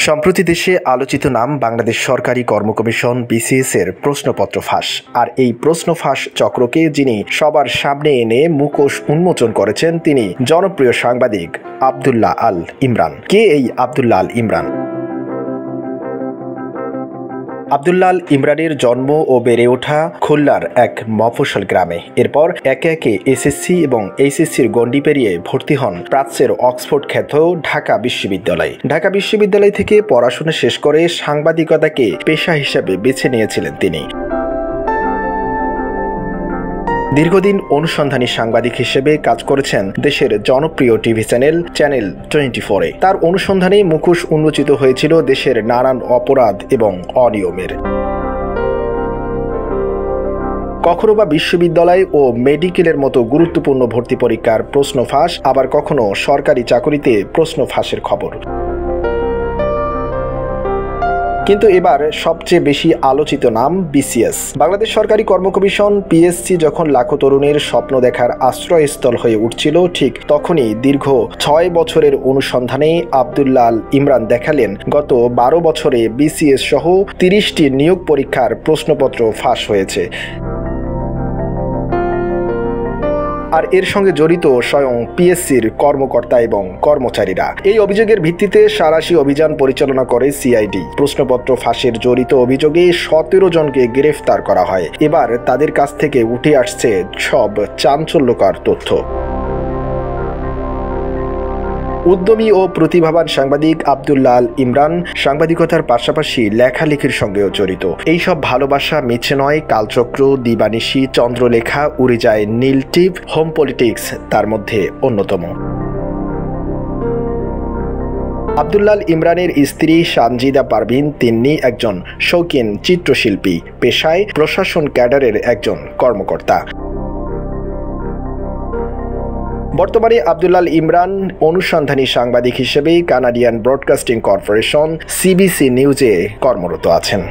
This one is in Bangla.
সম্প্রতি দেশে আলোচিত নাম বাংলাদেশ সরকারি কর্ম কমিশন BCS এর প্রশ্নপত্র ফাঁস। আর এই প্রশ্ন ফাঁস চক্রকে যিনি সবার সামনে এনে মুখোশ উন্মোচন করেছেন তিনি জনপ্রিয় সাংবাদিক আব্দুল্লাহ আল ইমরান। কে এই আব্দুল্লাহ আল ইমরান? আব্দুল্লাহ আল ইমরানের জন্ম ও বেড়ে ওঠা খুলনার এক মফস্বল গ্রামে। এরপর একে একে SSC এবং HSCর গণ্ডি পেরিয়ে ভর্তি হন প্রাচ্যের অক্সফোর্ড খ্যাত ঢাকা বিশ্ববিদ্যালয়। ঢাকা বিশ্ববিদ্যালয় থেকে পড়াশোনা শেষ করে সাংবাদিকতাকে পেশা হিসেবে বেছে নিয়েছিলেন তিনি। দীর্ঘদিন অনুসন্ধানী সাংবাদিক হিসেবে কাজ করেছেন দেশের জনপ্রিয় টিভি চ্যানেল 24-এ। তার অনুসন্ধানে মুখোশ উন্মোচিত হয়েছিল দেশের নানান অপরাধ এবং অনিয়মের। কখনো বা বিশ্ববিদ্যালয় ও মেডিকেলের মতো গুরুত্বপূর্ণ ভর্তি পরীক্ষার প্রশ্ন ফাঁস, আবার কখনো সরকারি চাকরিতে প্রশ্ন ফাঁসের খবর। কিন্তু এবার সবচেয়ে বেশি আলোচিত নাম BCS। বাংলাদেশ সরকারি কর্ম কমিশন PSC যখন লাখো তরুণের স্বপ্ন দেখার আশ্রয়স্থল হয়ে উঠছিল, ঠিক তখনই দীর্ঘ 6 বছরের অনুসন্ধানে আব্দুল্লাহ আল ইমরান দেখালেন গত 12 বছরে BCS সহ 30টি নিয়োগ পরীক্ষার প্রশ্নপত্র ফাঁস হয়েছে। আর এর সঙ্গে জড়িত স্বয়ং PSCর কর্মকর্তা এবং কর্মচারীরা। এই অভিযোগের ভিত্তিতে সাঁড়াশি অভিযান পরিচালনা করে CID। প্রশ্নপত্র ফাঁসের জড়িত অভিযোগে 17 জনকে গ্রেফতার করা হয়। এবার তাদের কাছ থেকে উঠে আসছে সব চাঞ্চল্যকর তথ্য। উদ্যমী ও প্রতিভাবান সাংবাদিক আব্দুল্লাহ আল ইমরান সাংবাদিকতার পাশাপাশি লেখালেখির সঙ্গেও জড়িত। এইসব ভালোবাসা মিছে নয়, কালচক্র, দিবানিশি, চন্দ্রলেখা, উড়ে যায় নীল টিপ, হোম পলিটিক্স তার মধ্যে অন্যতম। আব্দুল্লাহ আল ইমরানের স্ত্রী সানজিদা পারভিন তিন্নি একজন শৌখিন চিত্রশিল্পী, পেশায় প্রশাসন ক্যাডারের একজন কর্মকর্তা। বর্তমানে আব্দুল্লাহ আল ইমরান অনুসন্ধানী সাংবাদিক হিসেবে কানাডিয়ান ব্রডকাস্টিং কর্পোরেশন CBC নিউজে কর্মরত আছেন।